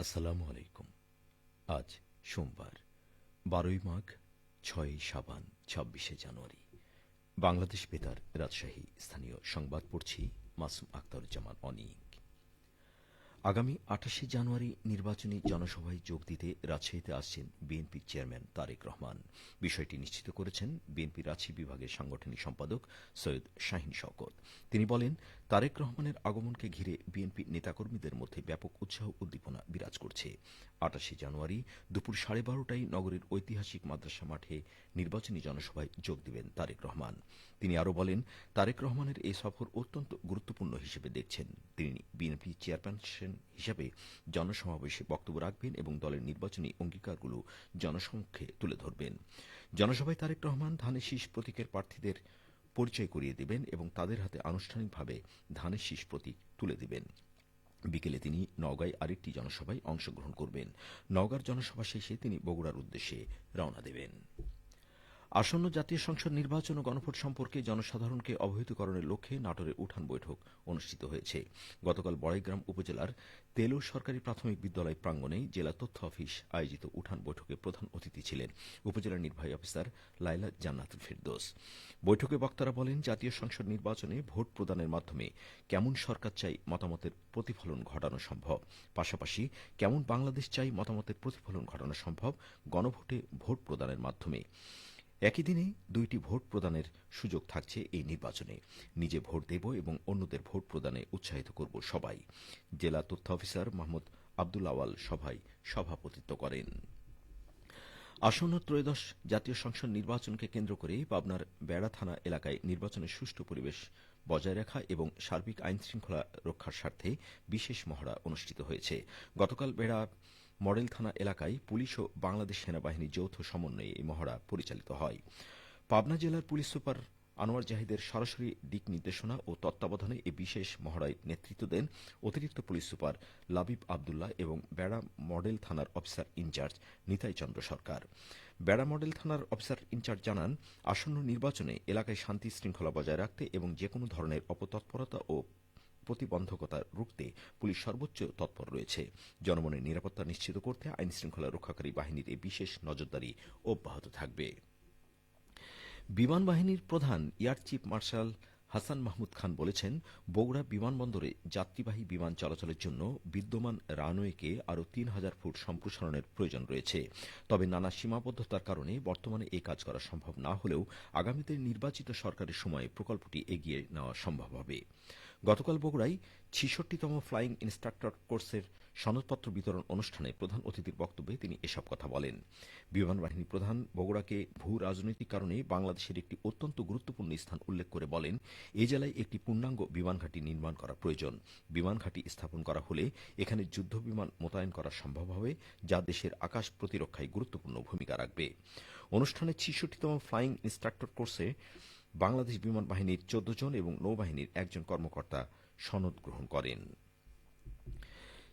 আসসালামু আলাইকুম। আজ সোমবার ১২ই মাঘ, ৬ই শাবান, ২৬শে জানুয়ারি। বাংলাদেশ বেতার রাজশাহী স্থানীয় সংবাদ পড়ছি মাসুম আখতারুজ্জামান অনিক। আগামী ২৮শে জানুয়ারি নির্বাচনী জনসভায় যোগ দিতে রাজশাহীতে আসছেন বিএনপির চেয়ারম্যান তারেক রহমান। বিষয়টি নিশ্চিত করেছেন বিএনপির রাজশাহী বিভাগের সাংগঠনিক সম্পাদক সৈয়দ শাহীন শওকত। তিনি বলেন, তারেক রহমানের আগমনকে ঘিরে বিএনপি নেতাকর্মীদের মধ্যে ব্যাপক উৎসাহ উদ্দীপনা বিরাজ করছে। ২৮শে জানুয়ারি দুপুর ১২:৩০টায় নগরের ঐতিহাসিক মাদ্রাসা মাঠে নির্বাচনী জনসভায় যোগ দিবেন তারেক রহমান। তিনি আরও বলেন, তারেক রহমানের এই সফর অত্যন্ত গুরুত্বপূর্ণ হিসেবে দেখছেন। তিনি বিএনপি চেয়ারপারসন হিসেবে জনসমাবেশে বক্তব্য রাখবেন এবং দলের নির্বাচনী অঙ্গীকারগুলো জনসমক্ষে তুলে ধরবেন। জনসভায় তারেক রহমান ধানের শীষ প্রতীকের প্রার্থীদের পরিচয় করিয়ে দেবেন এবং তাদের হাতে আনুষ্ঠানিকভাবে ধানের শীষ প্রতীক তুলে দেবেন। বিকেলে তিনি নওগাঁয় আরেকটি জনসভায় অংশগ্রহণ করবেন। নওগাঁর জনসভা শেষে তিনি বগুড়ার উদ্দেশ্যে রওনা দেবেন। আসন্ন জাতীয় সংসদ নির্বাচন ও গণভোট সম্পর্কে জনসাধারণকে অবহিতকরণের লক্ষ্যে নাটোরে উঠান বৈঠক অনুষ্ঠিত হয়েছে। গতকাল বড়াইগ্রাম উপজেলার তেলো সরকারি প্রাথমিক বিদ্যালয় প্রাঙ্গণে জেলা তথ্য অফিস আয়োজিত উঠান বৈঠকে প্রধান অতিথি ছিলেন উপজেলা নির্বাহী অফিসার লাইলা জান্নাতুল ফেরদৌস। বৈঠকে বক্তারা বলেন, জাতীয় সংসদ নির্বাচনে ভোট প্রদানের মাধ্যমে কেমন সরকার চাই মতামতের প্রতিফলন ঘটানো সম্ভব, পাশাপাশি কেমন বাংলাদেশ চাই মতামতের প্রতিফলন ঘটানো সম্ভব গণভোটে ভোট প্রদানের মাধ্যমে। একই দিনে দুইটি ভোট প্রদানের সুযোগ থাকছে এই নির্বাচনে। নিজে ভোট দেব এবং অন্যদের ভোট প্রদানে উৎসাহিত করব সবাই। জেলা তথ্য অফিসার মোহাম্মদ আব্দুল আওয়াল সভায় সভাপতিত্ব করেন। আসন্ন ত্রয়োদশ জাতীয় সংসদ নির্বাচনকে কেন্দ্র করে পাবনার বেড়া থানা এলাকায় নির্বাচনের সুষ্ঠু পরিবেশ বজায় রাখা এবং সার্বিক আইনশৃঙ্খলা রক্ষার স্বার্থে বিশেষ মহড়া অনুষ্ঠিত হয়েছে। গতকাল বেড়া মডেল থানা এলাকায় পুলিশ ও বাংলাদেশ সেনাবাহিনীর যৌথ সমন্বয়ে এই মহড়া পরিচালিত হয়। পাবনা জেলার পুলিশ সুপার আনোয়ার জাহিদের সরাসরি দিক নির্দেশনা ও তত্ত্বাবধানে এই বিশেষ মহড়ায় নেতৃত্ব দেন অতিরিক্ত পুলিশ সুপার লাবিব আবদুল্লাহ এবং বেড়া মডেল থানার অফিসার ইনচার্জ নিতাই চন্দ্র সরকার। বেড়া মডেল থানার অফিসার ইনচার্জ জানান, আসন্ন নির্বাচনে এলাকায় শান্তি শৃঙ্খলা বজায় রাখতে এবং যেকোনো ধরনের অপতৎপরতা ও প্রতিবন্ধকতা রুখতে পুলিশ সর্বোচ্চ তৎপর রয়েছে। জনমনের নিরাপত্তা নিশ্চিত করতে আইনশৃঙ্খলা রক্ষাকারী বাহিনীর এই বিশেষ নজরদারি অব্যাহত থাকবে। বিমান বাহিনীর প্রধান air chief marshal Hasan Mahmud Khan বলেছেন, বগুড়া বিমানবন্দরে যাত্রীবাহী বিমান চলাচলের জন্য বিদ্যমান রানওয়েকে আরও ৩,০০০ ফুট সম্প্রসারণের প্রয়োজন রয়েছে। তবে নানা সীমাবদ্ধতার কারণে বর্তমানে এই কাজ করা সম্ভব না হলেও আগামীতে নির্বাচিত সরকারের সময়ে প্রকল্পটি এগিয়ে নেওয়া সম্ভব হবে। গতকাল বগুড়ায় ৬৬তম ফ্লাইং ইন্সট্রাক্টর কোর্সের সনদপত্র বিতরণ অনুষ্ঠানে প্রধান অতিথির বক্তব্যে তিনি এসব কথা বলেন। বিমান বাহিনী প্রধান বগুড়াকে ভূ রাজনৈতিক কারণে বাংলাদেশের একটি অত্যন্ত গুরুত্বপূর্ণ স্থান উল্লেখ করে বলেন, এ জেলায় একটি পূর্ণাঙ্গ বিমান ঘাঁটি নির্মাণ করা প্রয়োজন। বিমান ঘাঁটি স্থাপন করা হলে এখানে যুদ্ধ বিমান মোতায়েন করা সম্ভব হবে, যা দেশের আকাশ প্রতিরক্ষায় গুরুত্বপূর্ণ ভূমিকা রাখবে। অনুষ্ঠানে ৬৬তম ফ্লাইং ইন্সট্রাক্টর কোর্সে বাংলাদেশ বিমান বাহিনীর ১৪ জন এবং নৌবাহিনীর একজন কর্মকর্তা সনদ গ্রহণ করেন।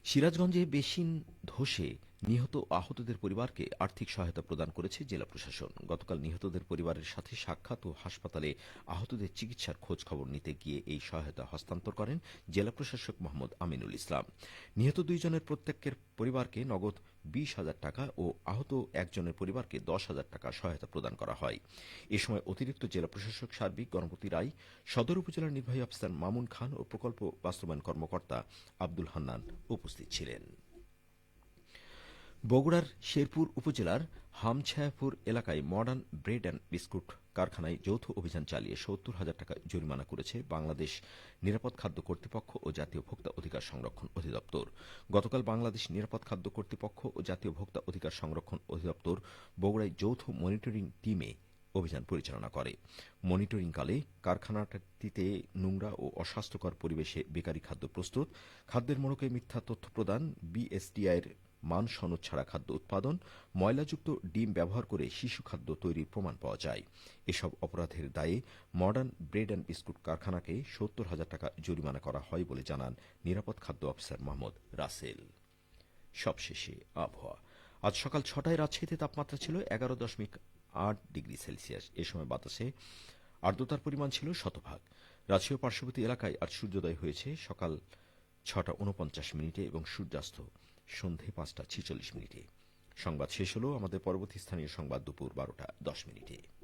সিরাজগঞ্জে বেসিন ধসে নিহত আহতদের পরিবারকে আর্থিক সহায়তা প্রদান করেছে জেলা প্রশাসন। গতকাল নিহতদের পরিবারের সাথে সাক্ষাৎ ও হাসপাতালে আহতদের চিকিৎসার খোঁজ খবর নিতে গিয়ে এই সহায়তা হস্তান্তর করেন জেলা প্রশাসক মোহাম্মদ আমিনুল ইসলাম। নিহত দুইজনের প্রত্যেকের পরিবারকে নগদ ২০,০০০ টাকা ও আহত একজনের পরিবারকে ১০,০০০ টাকা সহায়তা প্রদান করা হয়। এ সময় অতিরিক্ত জেলা প্রশাসক সার্বিক গণপতি রায়, সদর উপজেলার নির্বাহী অফিসার মামুন খান ও প্রকল্প বাস্তবায়ন কর্মকর্তা আব্দুল হান্নান উপস্থিত ছিলেন। বগুড়ার শেরপুর উপজেলার হামছায়াপুর এলাকায় মডার্ন ব্রেড অ্যান্ড বিস্কুট কারখানায় যৌথ অভিযান চালিয়ে ৭০,০০০ টাকা জরিমানা করেছে বাংলাদেশ নিরাপদ খাদ্য কর্তৃপক্ষ ও জাতীয় ভোক্তা অধিকার সংরক্ষণ অধিদপ্তর। গতকাল বাংলাদেশ নিরাপদ খাদ্য কর্তৃপক্ষ ও জাতীয় ভোক্তা অধিকার সংরক্ষণ অধিদপ্তর বগুড়ায় যৌথ মনিটরিং টিমে অভিযান পরিচালনা করে। মনিটরিংকালে কারখানাটিতে নোংরা ও অস্বাস্থ্যকর পরিবেশে বেকারি খাদ্য প্রস্তুত, খাদ্যের মোড়কে মিথ্যা তথ্য প্রদান, বিএসটিআইয়ের মান সনদ ছাড়া খাদ্য উৎপাদন, ময়লাযুক্ত ডিম ব্যবহার করে শিশু খাদ্য তৈরির প্রমাণ পাওয়া যায়। এসব অপরাধের দায়ে মডার্ন ব্রেড অ্যান্ড বিস্কুট কারখানাকে ৭০,০০০ টাকা জরিমানা করা হয় বলে জানান নিরাপদ খাদ্য অফিসার মোহাম্মদ রাসেল। সবশেষে আবহাওয়া। আজ সকাল ৬টায় রাজশাহীতে তাপমাত্রা ছিল ১১.৮ ডিগ্রি সেলসিয়াস। এ সময় বাতাসে আর্দ্রতার পরিমাণ ছিল ১০০%। রাজশাহী ও পার্শ্ববর্তী এলাকায় আজ সূর্যোদয় হয়েছে সকাল ৬টা ৪৯ মিনিটে এবং সূর্যাস্ত সন্ধে 5টা 46 মিনিটে। সংবাদ শেষ হলো। আমাদের পরবর্তী স্থানীয় সংবাদ দুপুর 12টা 10 মিনিটে।